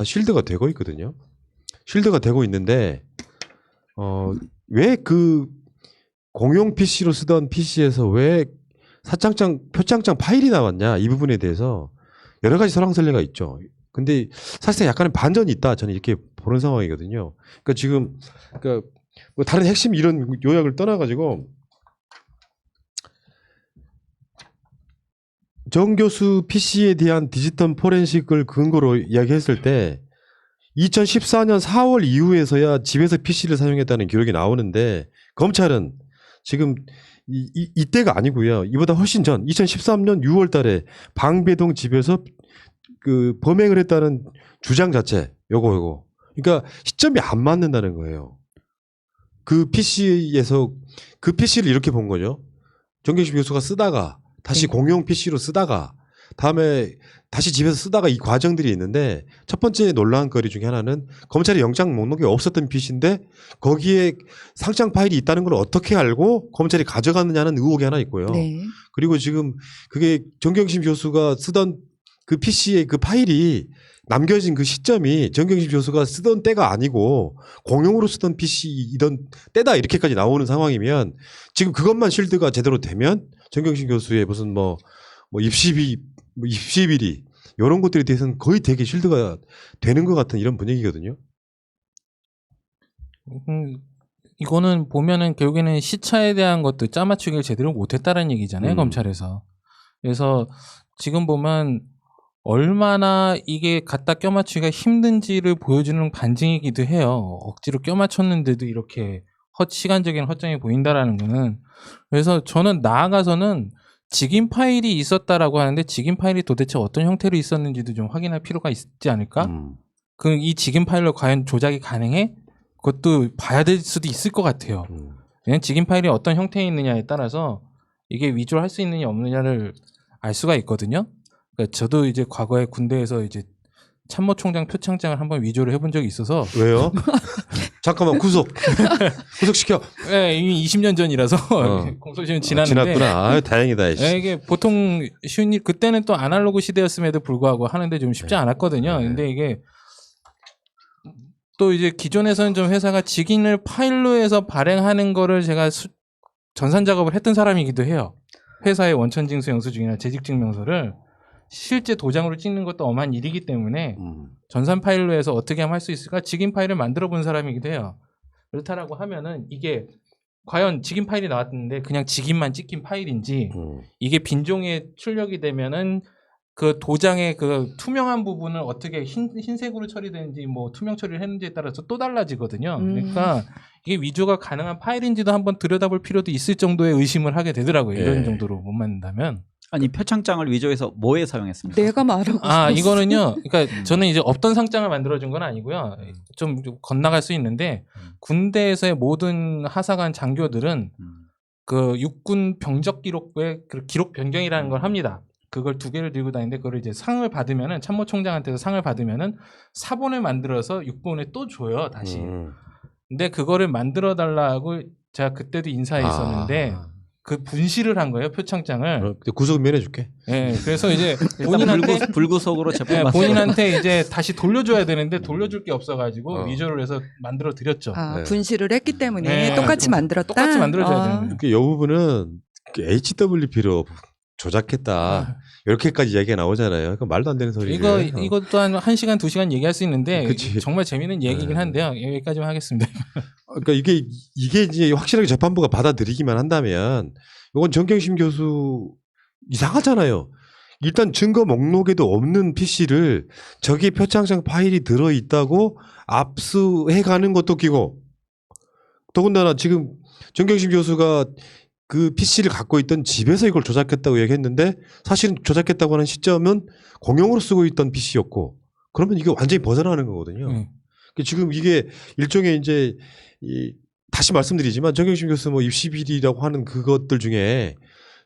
쉴드가 되고 있거든요. 쉴드가 되고 있는데 왜 그 공용 PC로 쓰던 PC에서 왜 표창장 파일이 나왔냐 이 부분에 대해서 여러 가지 설왕설래가 있죠. 근데 사실상 약간의 반전이 있다 저는 이렇게 보는 상황이거든요. 그러니까 지금 뭐 다른 핵심 이런 요약을 떠나가지고 정 교수 PC에 대한 디지털 포렌식을 근거로 이야기했을 때 2014년 4월 이후에서야 집에서 PC를 사용했다는 기록이 나오는데 검찰은 지금 이때가 아니고요. 이보다 훨씬 전 2013년 6월 달에 방배동 집에서 그 범행을 했다는 주장 자체 요거. 그러니까 시점이 안 맞는다는 거예요. 그 PC에서 그 PC를 이렇게 본 거죠. 정경심 교수가 쓰다가 다시 공용 PC로 쓰다가 다음에 다시 집에서 쓰다가 이 과정들이 있는데 첫 번째 논란거리 중에 하나는 검찰의 영장 목록에 없었던 PC인데 거기에 상장 파일이 있다는 걸 어떻게 알고 검찰이 가져갔느냐는 의혹이 하나 있고요. 네. 그리고 지금 그게 정경심 교수가 쓰던 그 PC의 그 파일이 남겨진 그 시점이 정경심 교수가 쓰던 때가 아니고 공용으로 쓰던 PC이던 때다 이렇게까지 나오는 상황이면 지금 그것만 쉴드가 제대로 되면 정경심 교수의 무슨 뭐 입시비리 이런 것들에 대해서는 거의 되게 쉴드가 되는 것 같은 이런 분위기거든요. 이거는 보면은 결국에는 시차에 대한 것도 짜맞추기를 제대로 못했다는 얘기잖아요, 검찰에서. 그래서 지금 보면 얼마나 이게 갖다 껴맞추기가 힘든지를 보여주는 반증이기도 해요. 억지로 껴맞췄는데도 이렇게 시간적인 허점이 보인다라는 거는. 그래서 저는 나아가서는 직인 파일이 있었다라고 하는데 직인 파일이 도대체 어떤 형태로 있었는지도 좀 확인할 필요가 있지 않을까? 이 직인 파일로 과연 조작이 가능해? 그것도 봐야 될 수도 있을 것 같아요. 그냥 직인 파일이 어떤 형태에 있느냐에 따라서 이게 위조를 할 수 있느냐 없느냐를 알 수가 있거든요. 그러니까 저도 이제 과거에 군대에서 이제 참모총장 표창장을 한번 위조를 해본 적이 있어서. 왜요? 잠깐만 구속시켜. 네, 이미 20년 전이라서 공소시효는 지났는데. 지났구나. 아유, 다행이다. 네, 이게 보통 쉬운 일, 그때는 또 아날로그 시대였음에도 불구하고 하는데 좀 쉽지 않았거든요. 근데 이게 또 이제 기존에서는 좀 회사가 직인을 파일로 해서 발행하는 거를 제가 전산 작업을 했던 사람이기도 해요. 회사의 원천징수 영수증이나 재직증명서를 실제 도장으로 찍는 것도 엄한 일이기 때문에 전산 파일로 해서 어떻게 하면 할 수 있을까? 직인 파일을 만들어 본 사람이기도 해요. 그렇다라고 하면은 이게 과연 직인 파일이 나왔는데 그냥 직인만 찍힌 파일인지 이게 빈종에 출력이 되면은 그 도장의 그 투명한 부분을 어떻게 흰색으로 처리되는지 뭐 투명 처리를 했는지에 따라서 또 달라지거든요. 그러니까 이게 위조가 가능한 파일인지도 한번 들여다볼 필요도 있을 정도의 의심을 하게 되더라고요. 이런 정도로 못 만든다면. 아니 표창장을 위조해서 뭐에 사용했습니까? 내가 말하고 싶었어. 이거는요. 그러니까 저는 이제 없던 상장을 만들어준 건 아니고요. 좀 건너갈 수 있는데 군대에서의 모든 하사관 장교들은 그 육군 병적 기록부에 그 기록 변경이라는 걸 합니다. 그걸 2개를 들고 다니는데 그걸 이제 상을 받으면은 참모총장한테서 상을 받으면은 사본을 만들어서 육본에 또 줘요 다시. 근데 그거를 만들어 달라고 제가 그때도 인사에 있었는데 그 분실을 한 거예요 표창장을. 구속은 면해줄게. 네, 그래서 이제 본인한테 불구속으로 재판 본인한테 이제 다시 돌려줘야 되는데 돌려줄 게 없어가지고 위조를 해서 만들어 드렸죠. 분실을 했기 때문에 네. 똑같이 만들었다. 똑같이 만들어줘야 되는 거예요. 이 부분은 HWP로 조작했다. 이렇게까지 이야기가 나오잖아요. 그러니까 말도 안 되는 소리예요. 이거 또한 1시간, 2시간 얘기할 수 있는데 그치. 정말 재미있는 얘기긴 한데요. 여기까지만 하겠습니다. 그러니까 이게 이제 확실하게 재판부가 받아들이기만 한다면 이건 정경심 교수 이상하잖아요. 일단 증거 목록에도 없는 PC를 저기 표창장 파일이 들어있다고 압수해가는 것도 끼고 더군다나 지금 정경심 교수가 그 PC를 갖고 있던 집에서 이걸 조작했다고 얘기했는데 사실은 조작했다고 하는 시점은 공용으로 쓰고 있던 PC였고 그러면 이게 완전히 벗어나는 거거든요. 지금 이게 일종의 이제 다시 말씀드리지만 정경심 교수 뭐 입시비리라고 하는 그것들 중에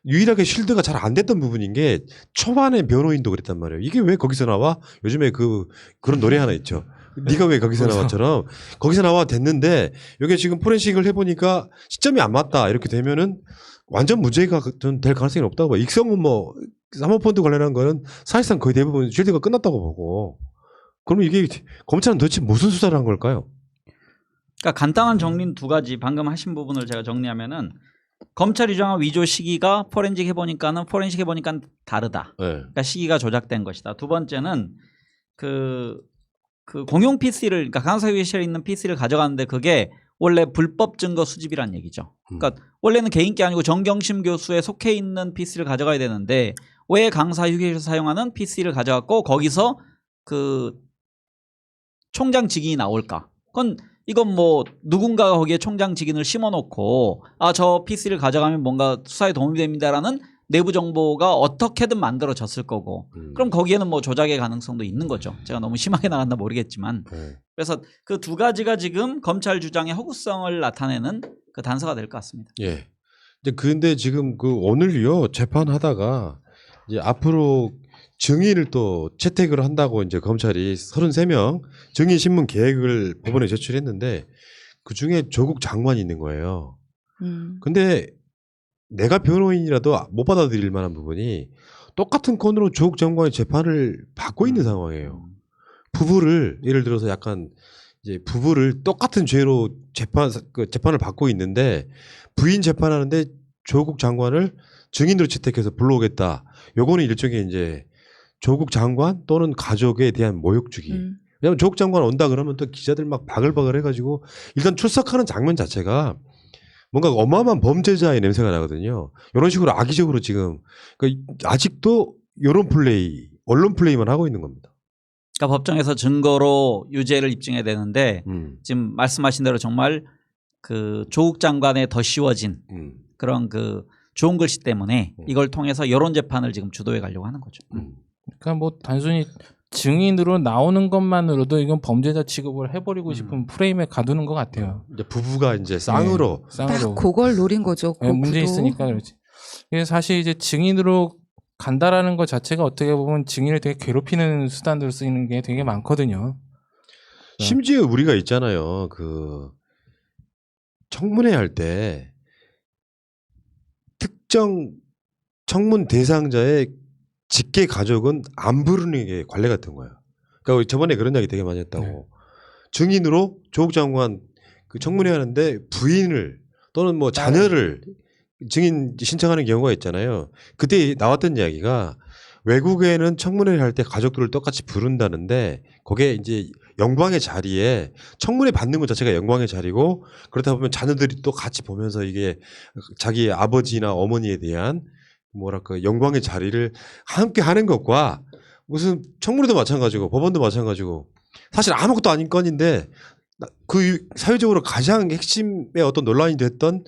유일하게 쉴드가 잘 안 됐던 부분인 게 초반에 변호인도 그랬단 말이에요. 이게 왜 거기서 나와? 요즘에 그런 노래 하나 있죠. 네가 왜 거기서 나왔처럼 거기서 나와 됐는데 이게 지금 포렌식을 해보니까 시점이 안 맞다 이렇게 되면은 완전 무죄가 될 가능성이 없다고 봐. 익성은 뭐 사모펀드 관련한 거는 사실상 거의 대부분 쉴드가 끝났다고 보고 그러면 이게 검찰은 도대체 무슨 수사를 한 걸까요? 그러니까 간단한 정리는 두 가지. 방금 하신 부분을 제가 정리하면은 검찰 위조와 위조 시기가 포렌식 해보니까는 다르다. 네. 그러니까 시기가 조작된 것이다. 두 번째는 그 공용 PC를 그러니까 강사유실에 있는 PC를 가져가는데 그게 원래 불법 증거 수집이란 얘기죠. 그러니까 원래는 개인기 아니고 정경심 교수에 속해 있는 PC를 가져가야 되는데 왜 강사 휴게실에서 사용하는 PC를 가져갔고 거기서 그 총장 직인이 나올까? 이건 뭐 누군가가 거기에 총장 직인을 심어놓고 저 PC를 가져가면 뭔가 수사에 도움이 됩니다라는 내부 정보가 어떻게든 만들어졌을 거고 그럼 거기에는 뭐 조작의 가능성도 있는 거죠. 제가 너무 심하게 나갔나 모르겠지만 그래서 그 두 가지가 지금 검찰 주장의 허구성을 나타내는 그 단서가 될 것 같습니다. 예. 근데 지금 오늘요 재판하다가 이제 앞으로 증인을 또 채택을 한다고 이제 검찰이 33명 증인 신문 계획을 법원에 제출했는데 그 중에 조국 장관이 있는 거예요. 근데 내가 변호인이라도 못 받아들일 만한 부분이 똑같은 건으로 조국 장관의 재판을 받고 있는 상황이에요. 부부를 예를 들어서 약간 이제 부부를 똑같은 죄로 재판을 받고 있는데 부인 재판하는데 조국 장관을 증인으로 채택해서 불러오겠다. 요거는 일종의 이제 조국 장관 또는 가족에 대한 모욕주기. 왜냐하면 조국 장관 온다 그러면 또 기자들 막 바글바글 해가지고 일단 출석하는 장면 자체가 뭔가 어마어마한 범죄자의 냄새가 나거든요. 이런 식으로 악의적으로 지금 그러니까 아직도 이런 플레이, 언론 플레이만 하고 있는 겁니다. 그러니까 법정에서 증거로 유죄를 입증해야 되는데 지금 말씀하신 대로 정말 그 조국 장관에 더 씌워진 그런 그 좋은 글씨 때문에 이걸 통해서 여론 재판을 지금 주도해 가려고 하는 거죠. 그러니까 뭐 단순히 증인으로 나오는 것만으로도 이건 범죄자 취급을 해버리고 싶은 프레임에 가두는 것 같아요. 이제 부부가 이제 쌍으로 딱 그걸 노린 거죠. 그 문제 구도. 있으니까 그렇지. 이게 사실 이제 증인으로 간다라는 것 자체가 어떻게 보면 증인을 되게 괴롭히는 수단으로 쓰이는 게 되게 많거든요. 심지어 우리가 있잖아요. 그 청문회 할 때 특정 청문 대상자의 직계 가족은 안 부르는 게 관례 같은 거예요. 그러니까 저번에 그런 이야기 되게 많이 했다고. 네. 증인으로 조국 장관 그 청문회 하는데 부인을 또는 뭐 자녀를 증인 신청하는 경우가 있잖아요. 그때 나왔던 이야기가 외국에는 청문회를 할 때 가족들을 똑같이 부른다는데 거기에 이제 영광의 자리에 청문회 받는 것 자체가 영광의 자리고 그렇다 보면 자녀들이 또 같이 보면서 이게 자기 아버지나 어머니에 대한 뭐랄까 영광의 자리를 함께 하는 것과 무슨 청문회도 마찬가지고 법원도 마찬가지고 사실 아무것도 아닌 건인데 그 사회적으로 가장 핵심의 어떤 논란이 됐던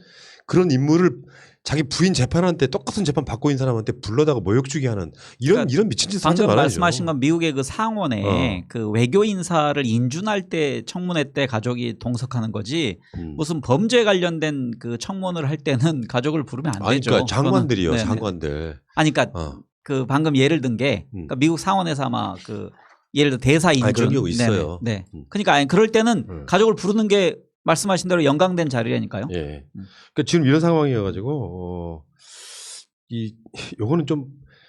그런 인물을 자기 부인 재판할 때 똑같은 재판 받고 있는 사람한테 불러다가 모욕주기 하는 이런 미친 짓을 하지 방금 말아야죠. 말씀하신 건 미국의 그 상원에 그 외교 인사를 인준할 때 청문회 때 가족이 동석하는 거지 무슨 범죄 관련된 그 청문을 할 때는 가족을 부르면 안 아니, 되죠. 그러니까 장관들이요, 네네. 장관들. 아니 그러니까 그 방금 예를 든 게 그러니까 미국 상원에서 아마 그 예를 들어 대사 인준 그런 경우 있어요. 네. 그러니까 아니 그럴 때는 가족을 부르는 게 말씀하신 대로 영광된 자리라니까요. 예. 그러니까 지금 이런 상황이어가지고 요거는 좀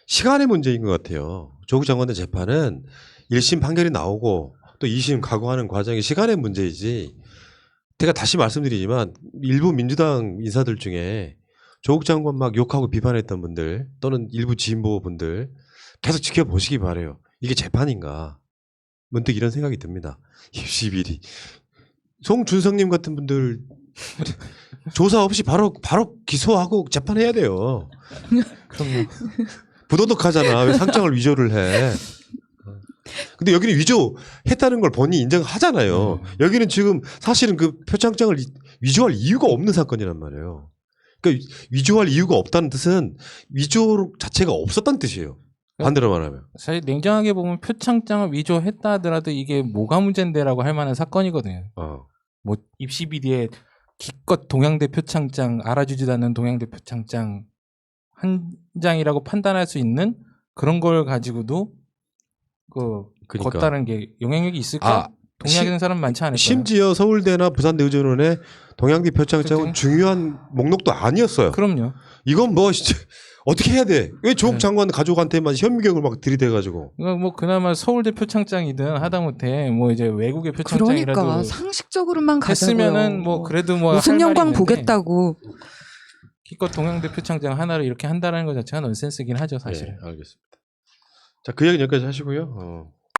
시간의 문제인 것 같아요. 조국 장관의 재판은 1심 판결이 나오고 또 2심 각오하는 과정이 시간의 문제이지. 제가 다시 말씀드리지만 일부 민주당 인사들 중에 조국 장관 막 욕하고 비판했던 분들 또는 일부 진보 분들 계속 지켜보시기 바라요. 이게 재판인가? 문득 이런 생각이 듭니다. 21이. 송준성님 같은 분들 조사 없이 바로 기소하고 재판해야 돼요. 그럼요. 부도덕하잖아. 왜 상장을 위조를 해? 근데 여기는 위조했다는 걸 본인이 인정하잖아요. 여기는 지금 사실은 그 표창장을 위조할 이유가 없는 사건이란 말이에요. 그러니까 위조할 이유가 없다는 뜻은 위조 자체가 없었다는 뜻이에요. 반대로 말하면. 사실 냉정하게 보면 표창장을 위조했다 하더라도 이게 뭐가 문제인데라고 할 만한 사건이거든요. 뭐 입시 비리에 기껏 동양대 표창장 알아주지도 않는 동양대 표창장 한 장이라고 판단할 수 있는 그런 걸 가지고도 그러니까. 걷다는 게 영향력이 있을까? 동의하는 사람 많지 않을 거예요. 심지어 서울대나 부산대의전원의 동양대 표창장은 중요한 목록도 아니었어요. 그럼요. 이건 뭐 진짜 어떻게 해야 돼? 왜 조국 장관 가족한테만 현미경을 막 들이대가지고. 그러니까 뭐 그나마 서울대 표창장이든 하다못해 뭐 이제 외국의 표창장이라도 그러니까 상식적으로만 가자고요. 했으면은 뭐 그래도 뭐 무슨 할 말이 영광 있는데 보겠다고. 기껏 동양대 표창장 하나를 이렇게 한다는 것 자체가 넌센스긴 하죠, 사실은. 네, 알겠습니다. 자, 그 얘기는 여기까지 하시고요.